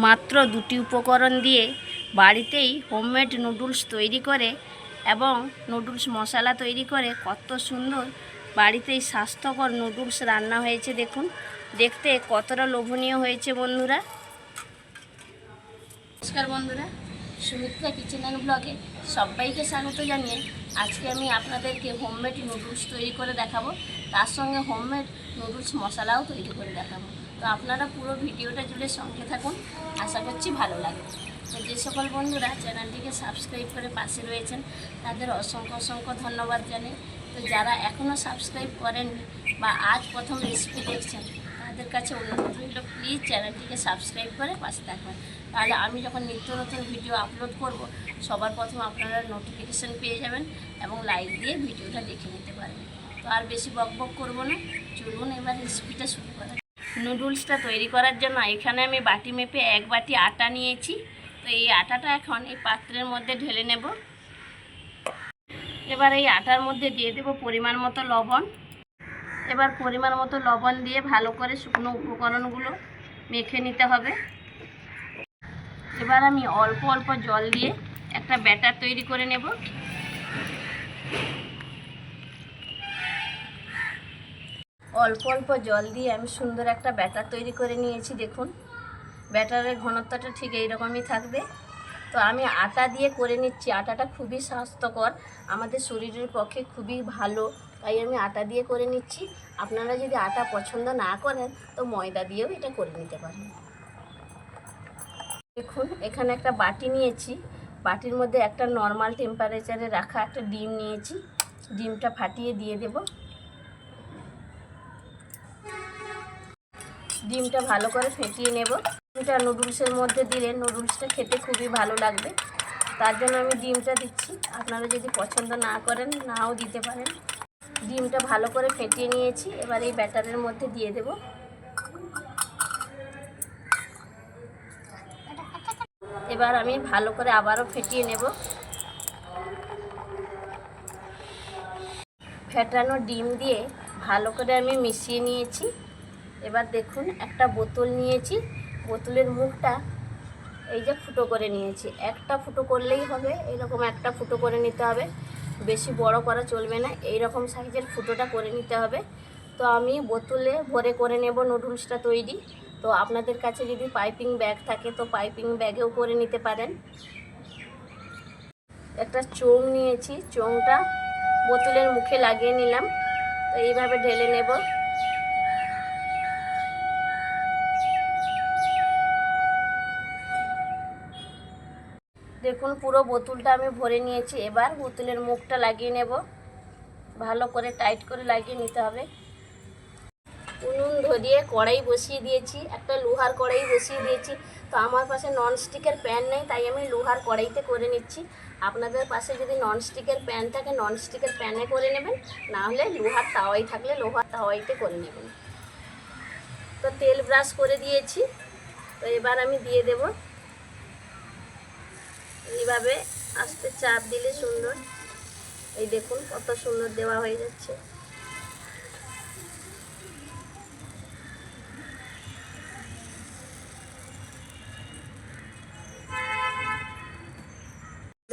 মাত্র দুটি উপকরণ দিয়ে বাড়িতেই হোমমেড নুডলস তৈরি করে এবং নুডলস মশলা তৈরি করে কত সুন্দর বাড়িতেই স্বাস্থ্যকর নুডলস রান্না হয়েছে। দেখুন, দেখতে কতটা লোভনীয় হয়েছে বন্ধুরা। নমস্কার বন্ধুরা, সুমিত্রা কিচেন অ্যান্ড ব্লগে সবাইকে স্বাগত জানিয়ে আজকে আমি আপনাদেরকে হোমমেড নুডলস তৈরি করে দেখাবো, তার সঙ্গে হোমমেড নুডলস মশলাও তৈরি করে দেখাবো। তো আপনারা পুরো ভিডিওটা জুড়ে সঙ্গে থাকুন, আশা করছি ভালো লাগবে। তো যে সকল বন্ধুরা চ্যানেলটিকে সাবস্ক্রাইব করে পাশে রয়েছেন তাদের অসংখ্য অসংখ্য ধন্যবাদ জানাই। তো যারা এখনও সাবস্ক্রাইব করেননি বা আজ প্রথম রেসিপি দেখছেন তাদের কাছে অনুরোধ রইল, প্লিজ চ্যানেলটিকে সাবস্ক্রাইব করে পাশে থাকবেন। তাহলে আমি যখন নিত্য নতুন ভিডিও আপলোড করব সবার প্রথম আপনারা নোটিফিকেশান পেয়ে যাবেন এবং লাইক দিয়ে ভিডিওটা দেখে নিতে পারবেন। তো আর বেশি বকবক করব না, চলুন এবার রেসিপিটা শুরু করা। নুডলসটা তৈরি করার জন্য এখানে আমি বাটি মেপে 1 বাটি আটা নিয়েছি। তো এই আটাটা এখন এই পাত্রের মধ্যে ঢেলে নেব। এবার এই আটার মধ্যে দিয়ে দেব পরিমাণ মতো লবণ। এবার পরিমাণ মতো লবণ দিয়ে ভালো করে শুকনো উপকরণগুলো মেখে নিতে হবে। এবার আমি অল্প অল্প জল দিয়ে একটা ব্যাটার তৈরি করে নেব। অল্প অল্প জল দিয়ে আমি সুন্দর একটা ব্যাটার তৈরি করে নিয়েছি। দেখুন, ব্যাটারের ঘনত্বটা ঠিক এইরকমই থাকবে। তো আমি আটা দিয়ে করে নিচ্ছি। আটাটা খুবই স্বাস্থ্যকর, আমাদের শরীরের পক্ষে খুবই ভালো, তাই আমি আটা দিয়ে করে নিচ্ছি। আপনারা যদি আটা পছন্দ না করেন তো ময়দা দিয়েও এটা করে নিতে পারেন। দেখুন, এখানে একটা বাটি নিয়েছি, বাটির মধ্যে একটা নর্মাল টেম্পারেচারে রাখা একটা ডিম নিয়েছি। ডিমটা ফাটিয়ে দিয়ে দেব। ডিমটা ভালো করে ফেটিয়ে নেব। ডিমটা নুডলসের মধ্যে দিলে নুডলসটা খেতে খুবই ভালো লাগবে, তার জন্য আমি ডিমটা দিচ্ছি। আপনারা যদি পছন্দ না করেন নাও দিতে পারেন। ডিমটা ভালো করে ফেটিয়ে নিয়েছি, এবার এই ব্যাটারের মধ্যে দিয়ে দেব। এবার আমি ভালো করে আবারও ফেটিয়ে নেব। ফেটানো ডিম দিয়ে ভালো করে আমি মিশিয়ে নিয়েছি। এবার দেখুন, একটা বোতল নিয়েছি, বোতলের মুখটা এই যে ফুটো করে নিয়েছি। একটা ফুটো করলেই হবে, এইরকম একটা ফুটো করে নিতে হবে, বেশি বড় করা চলবে না, এইরকম সাইজের ফুটোটা করে নিতে হবে। তো আমি বোতলে ভরে করে নেব নুডলসটা তৈরি। তো আপনাদের কাছে যদি পাইপিং ব্যাগ থাকে তো পাইপিং ব্যাগেও করে নিতে পারেন। একটা চোঙ নিয়েছি, চোঙটা বোতলের মুখে লাগিয়ে নিলাম। তো এইভাবে ঢেলে নেব। দেখুন, পুরো বোতলটা আমি ভরে নিয়েছি। এবার বোতলের মুখটা লাগিয়ে নেব, ভালো করে টাইট করে লাগিয়ে নিতে হবে। উনুন ধরিয়ে কড়াই বসিয়ে দিয়েছি, একটা লোহার কড়াই বসিয়ে দিয়েছি। তো আমার পাশে ননস্টিকের প্যান নেই, তাই আমি লোহার কড়াইতে করে নিচ্ছি। আপনাদের পাশে যদি ননস্টিকের প্যান থাকে ননস্টিকের প্যানে করে নেবেন, না হলে লোহার তাওয়াই থাকলে লোহার তাওয়াইতে করে নেবেন। তো তেল ব্রাশ করে দিয়েছি। তো এবার আমি দিয়ে দেব। এইভাবে আস্তে চাপ দিলে সুন্দর, এই দেখুন কত সুন্দর দেওয়া হয়ে যাচ্ছে।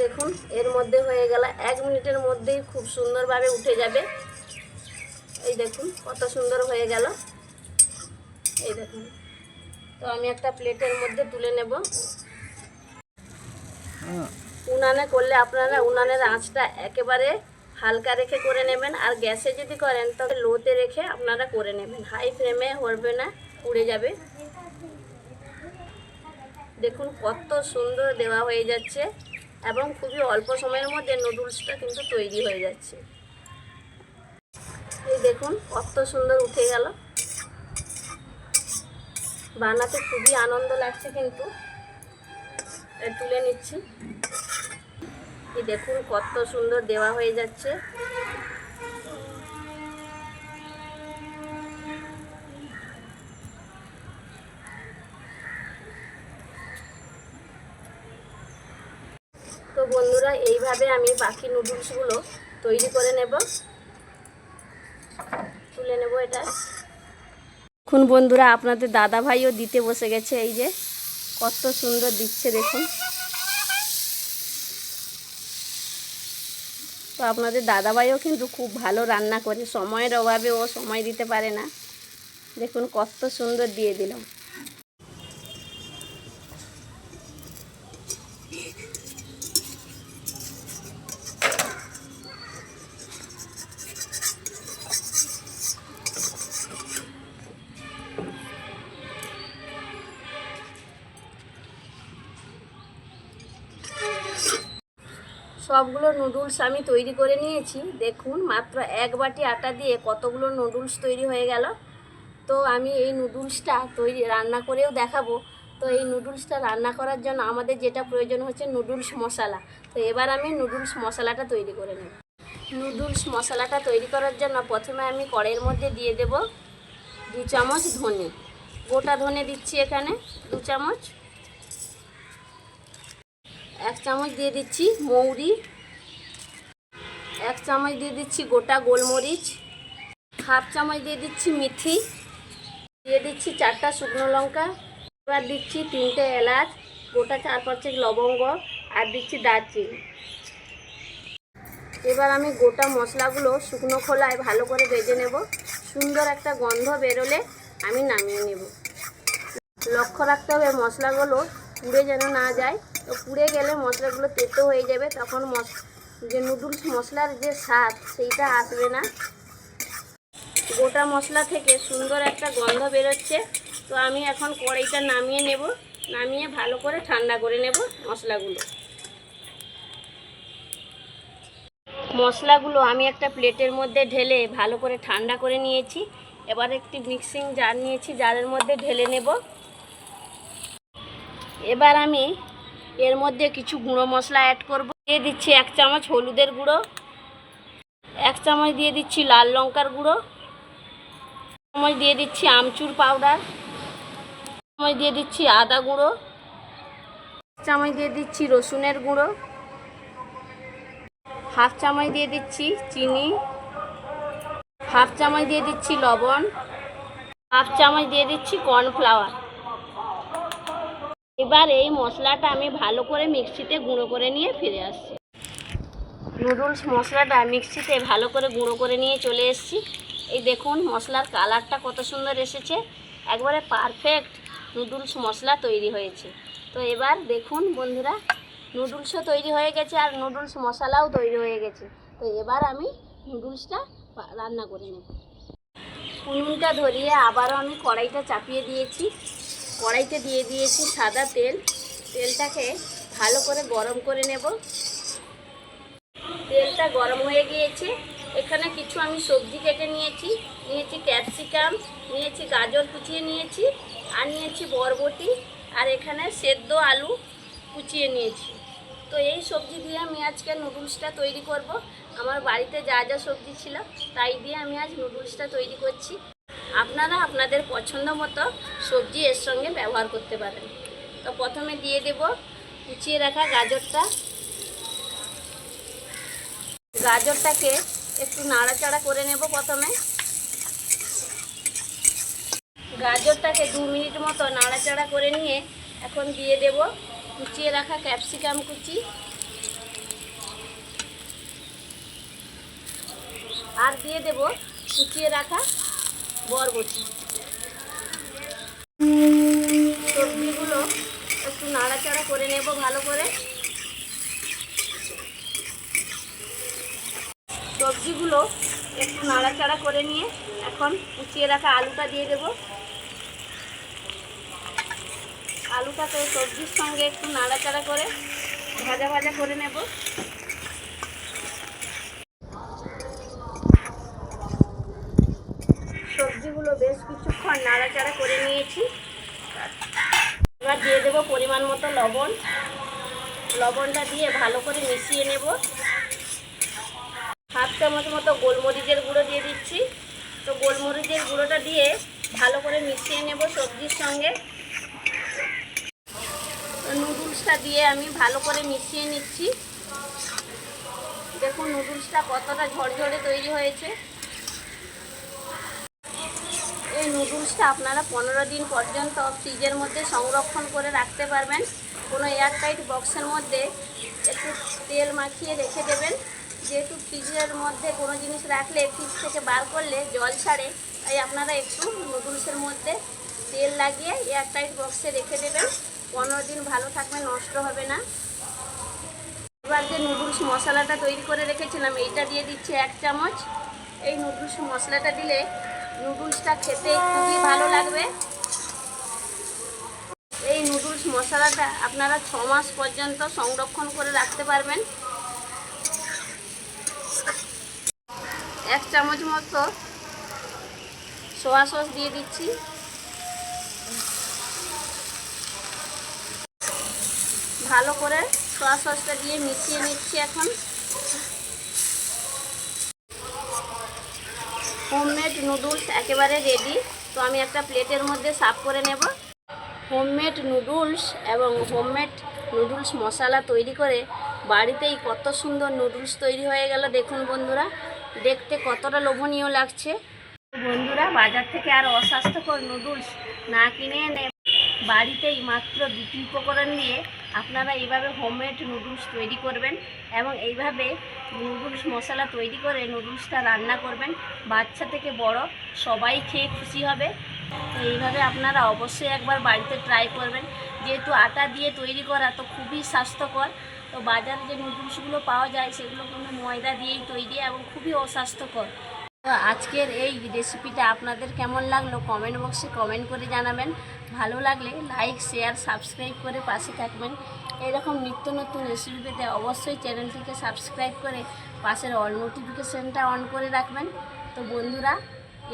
দেখুন, এর মধ্যে হয়ে গেল, 1 মিনিটের মধ্যেই খুব সুন্দরভাবে উঠে যাবে। এই দেখুন কত সুন্দর হয়ে গেল, এই দেখুন। তো আমি একটা প্লেটের মধ্যে তুলে নেব। উনানে করলে আপনারা উনানের আঁচটা একেবারে হালকা রেখে করে নেবেন, আর গ্যাসে যদি করেন তবে লোতে রেখে আপনারা করে নেবেন, হাই ফ্লেমে হবে না, পুড়ে যাবে। দেখুন কত সুন্দর দেওয়া হয়ে যাচ্ছে এবং খুবই অল্প সময়ের মধ্যে নুডলসটা কিন্তু তৈরি হয়ে যাচ্ছে। এই দেখুন কত সুন্দর উঠে গেল, বানাতে খুবই আনন্দ লাগছে। কিন্তু তুলে নিচ্ছি, এই দেখুন কত সুন্দর দেওয়া হয়ে যাচ্ছে। তো বন্ধুরা, এইভাবে আমি বাকি নুডলসগুলো তৈরি করে নেব। তুলে নেব এটা। এখন বন্ধুরা আপনাদের দাদা ভাইও দিতে বসে গেছে। এই যে কত সুন্দর দিচ্ছে দেখুন। তো আপনাদের দাদাভাইও কিন্তু খুব ভালো রান্না করে, সময়ের অভাবে ও সময় দিতে পারে না। দেখুন কত সুন্দর দিয়ে দিলাম। সবগুলো নুডলস আমি তৈরি করে নিয়েছি। দেখুন মাত্র এক বাটি আটা দিয়ে কতগুলো নুডলস তৈরি হয়ে গেল। তো আমি এই নুডলসটা রান্না করেও দেখাবো। তো এই নুডলসটা রান্না করার জন্য আমাদের যেটা প্রয়োজন হচ্ছে নুডলস মশলা। তো এবার আমি নুডলস মশলাটা তৈরি করে নেব। নুডলস মশলাটা তৈরি করার জন্য প্রথমে আমি কড়াইয়ের মধ্যে দিয়ে দেব 2 চামচ ধনে, গোটা ধনে দিচ্ছি এখানে 2 চামচ। 1 চামচ দিয়ে দিচ্ছি মৌরি, 1 চামচ দিয়ে দিচ্ছি গোটা গোলমরিচ, হাফ চামচ দিয়ে দিচ্ছি মেথি, দিয়ে দিচ্ছি 4টা শুকনো লঙ্কা, এবার দিচ্ছি 3টে এলাচ, গোটা 4-5 লবঙ্গ, আর দিচ্ছি দারচিনি। এবার আমি গোটা মশলাগুলো শুকনো খোলায় ভালো করে ভেজে নেব। সুন্দর একটা গন্ধ বেরোলে আমি নামিয়ে নেব। লক্ষ্য রাখতে হবে মশলাগুলো পুড়ে যেন না যায়। তো পুড়ে গেলে মশলাগুলো তেতো হয়ে যাবে, তখন যে নুডলস মশলার যে স্বাদ সেইটা আসবে না। গোটা মশলা থেকে সুন্দর একটা গন্ধ বেরোচ্ছে। তো আমি এখন কড়াইটা নামিয়ে নেব, নামিয়ে ভালো করে ঠান্ডা করে নেব মশলাগুলো আমি একটা প্লেটের মধ্যে ঢেলে ভালো করে ঠান্ডা করে নিয়েছি। এবার একটি মিক্সিং জার নিয়েছি, জারের মধ্যে ঢেলে নেব। এবার আমি এর মধ্যে কিছু গুঁড়ো মশলা অ্যাড করব। দিয়ে দিচ্ছি 1 চামচ হলুদের গুঁড়ো, 1 চামচ দিয়ে দিচ্ছি লাল লঙ্কার গুঁড়ো, 1 চামচ দিয়ে দিচ্ছি আমচুর পাউডার, 1 চামচ দিয়ে দিচ্ছি আদা গুঁড়ো, 1 চামচ দিয়ে দিচ্ছি রসুনের গুঁড়ো, হাফ চামচ দিয়ে দিচ্ছি চিনি, হাফ চামচ দিয়ে দিচ্ছি লবণ, হাফ চামচ দিয়ে দিচ্ছি কর্নফ্লাওয়ার। এবার এই মশলাটা আমি ভালো করে মিক্সিতে গুঁড়ো করে নিয়ে ফিরে আসছি। নুডলস মশলাটা মিক্সিতে ভালো করে গুঁড়ো করে নিয়ে চলে এসেছি। এই দেখুন মশলার কালারটা কত সুন্দর এসেছে, একবারে পারফেক্ট নুডলস মশলা তৈরি হয়েছে। তো এবার দেখুন বন্ধুরা, নুডলসও তৈরি হয়ে গেছে আর নুডলস মশলাও তৈরি হয়ে গেছে। তো এবার আমি নুডলসটা রান্না করে নেব। উনুনটা ধরিয়ে আবারও আমি কড়াইটা চাপিয়ে দিয়েছি। কড়াইতে দিয়ে দিয়েছি সাদা তেল। তেলটাকে ভালো করে গরম করে নেব। তেলটা গরম হয়ে গিয়েছে। এখানে কিছু আমি সবজি কেটে নিয়েছি ক্যাপসিকাম, নিয়েছি গাজর কুচিয়ে নিয়েছি, আর নিয়েছি বরবটি, আর এখানে সেদ্ধ আলু কুচিয়ে নিয়েছি। তো এই সবজি দিয়ে আমি আজকে নুডলসটা তৈরি করব। আমার বাড়িতে যা যা সবজি ছিল তাই দিয়ে আমি আজ নুডলসটা তৈরি করছি। আপনারা আপনাদের পছন্দ মতো সবজি এর সঙ্গে ব্যবহার করতে পারেন। তো প্রথমে দিয়ে দেব কুচিয়ে রাখা গাজরটা। গাজরটাকে একটু নাড়াচাড়া করে নেব। প্রথমে গাজরটাকে 2 মিনিট মতো নাড়াচাড়া করে নিয়ে এখন দিয়ে দেব কুচিয়ে রাখা ক্যাপসিকাম কুচি, আর দিয়ে দেব কুচিয়ে রাখা বরবটি। সবজিগুলো একটু নাড়াচাড়া করে নেব ভালো করে। সবজিগুলো একটু নাড়াচাড়া করে নিয়ে এখন কুচিয়ে রাখা আলুটা দিয়ে দেব। আলুটাকে সবজির সঙ্গে একটু নাড়াচাড়া করে ভাজা ভাজা করে নেব। সবজিগুলো বেশ কিছুক্ষণ নাড়াচাড়া করে নিয়েছি। এবার দিয়ে দেব পরিমাণ মতো লবণ। লবণটা দিয়ে ভালো করে মিশিয়ে নেব। হাফ চামচ মতো গোলমরিচের গুঁড়ো দিয়ে দিচ্ছি। তো গোলমরিচের গুঁড়োটা দিয়ে ভালো করে মিশিয়ে নেব সবজির সঙ্গে। নুডলসটা দিয়ে আমি ভালো করে মিশিয়ে নিচ্ছি। দেখুন নুডলসটা কতটা ঝরঝরে তৈরি হয়েছে। এই নুডলসটা আপনারা 15 দিন পর্যন্ত ফ্রিজের মধ্যে সংরক্ষণ করে রাখতে পারবেন। কোনো এয়ারটাইট বক্সের মধ্যে একটু তেল মাখিয়ে রেখে দেবেন, যেহেতু ফ্রিজের মধ্যে কোনো জিনিস রাখলে ফ্রিজ থেকে বার করলে জল ছাড়ে, তাই আপনারা একটু নুডলসের মধ্যে তেল লাগিয়ে এয়ারটাইট বক্সে রেখে দেবেন। 15 দিন ভালো থাকবে, নষ্ট হবে না। এবার যে নুডলস মশলাটা তৈরি করে রেখেছিলাম এইটা দিয়ে দিচ্ছি 1 চামচ। এই নুডলস মশলাটা দিলে নুডলসটা খেতে খুবই ভালো লাগবে। এই নুডলস মশলাটা আপনারা 6 মাস পর্যন্ত সংরক্ষণ করে রাখতে পারবেন। 1 চামচ মতো সোয়া সস দিয়ে দিচ্ছি। ভালো করে সোয়া সসটা দিয়ে মিশিয়ে নিচ্ছি। এখন হোমমেড নুডলস একেবারে রেডি। তো আমি একটা প্লেটের মধ্যে সার্ভ করে নেব। হোমমেড নুডলস এবং হোমমেড নুডলস মশলা তৈরি করে বাড়িতেই কত সুন্দর নুডলস তৈরি হয়ে গেল। দেখুন বন্ধুরা, দেখতে কতটা লোভনীয় লাগছে। বন্ধুরা, বাজার থেকে আর অস্বাস্থ্যকর নুডলস না কিনে এনে বাড়িতেই মাত্র 2টি উপকরণ দিয়ে আপনারা এইভাবে হোমমেড নুডলস তৈরি করবেন এবং এইভাবে নুডলস মশলা তৈরি করে নুডলসটা রান্না করবেন। বাচ্চা থেকে বড় সবাই খেয়ে খুশি হবে। তো এইভাবে আপনারা অবশ্যই একবার বাড়িতে ট্রাই করবেন। যেহেতু আটা দিয়ে তৈরি করা, তো খুবই স্বাস্থ্যকর। তো বাজারে যে নুডলসগুলো পাওয়া যায় সেগুলো কিন্তু ময়দা দিয়েই তৈরি এবং খুবই অস্বাস্থ্যকর। তো আজকের এই রেসিপিটা আপনাদের কেমন লাগলো কমেন্ট বক্সে কমেন্ট করে জানাবেন। ভালো লাগলে লাইক, শেয়ার, সাবস্ক্রাইব করে পাশে থাকবেন। এরকম নিত্য নতুন রেসিপি পেতে অবশ্যই চ্যানেলটিকে সাবস্ক্রাইব করে পাশের অল নোটিফিকেশানটা অন করে রাখবেন। তো বন্ধুরা,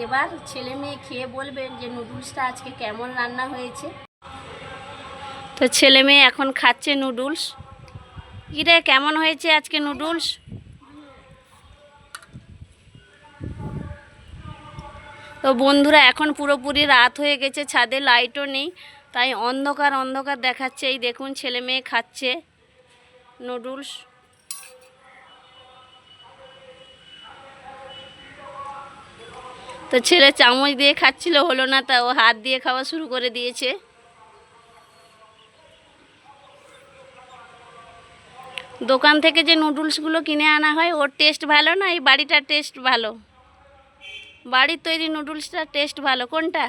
এবার ছেলে মেয়ে খেয়ে বলবেন যে নুডলসটা আজকে কেমন রান্না হয়েছে। তো ছেলে মেয়ে এখন খাচ্ছে নুডলস। কিরে, কেমন হয়েছে আজকে নুডলস? তো বন্ধুরা, এখন পুরোপুরি রাত হয়ে গেছে, ছাদে লাইটও নেই, তাই অন্ধকার অন্ধকার দেখাচ্ছে। এই দেখুন ছেলে মেয়ে খাচ্ছে নুডলস। তো ছেলে চামচ দিয়ে খাচ্ছিল, হলো না, তা ও হাত দিয়ে খাওয়া শুরু করে দিয়েছে। দোকান থেকে যে নুডলসগুলো কিনে আনা হয় ওর টেস্ট ভালো না, এই বাড়িটার টেস্ট ভালো? বাড়ির তৈরি নুডলসটার টেস্ট ভালো কোনটা?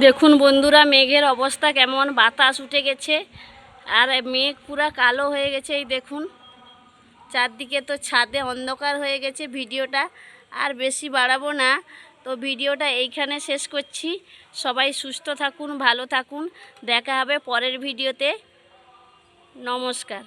দেখুন বন্ধুরা, মেঘের অবস্থা কেমন, বাতাস উঠে গেছে আর মেঘ পুরা কালো হয়ে গেছে। এই দেখুন চারদিকে, তো ছাদে অন্ধকার হয়ে গেছে। ভিডিওটা আর বেশি বাড়াবো না, তো ভিডিওটা এইখানে শেষ করছি। সবাই সুস্থ থাকুন, ভালো থাকুন, দেখা হবে পরের ভিডিওতে। নমস্কার।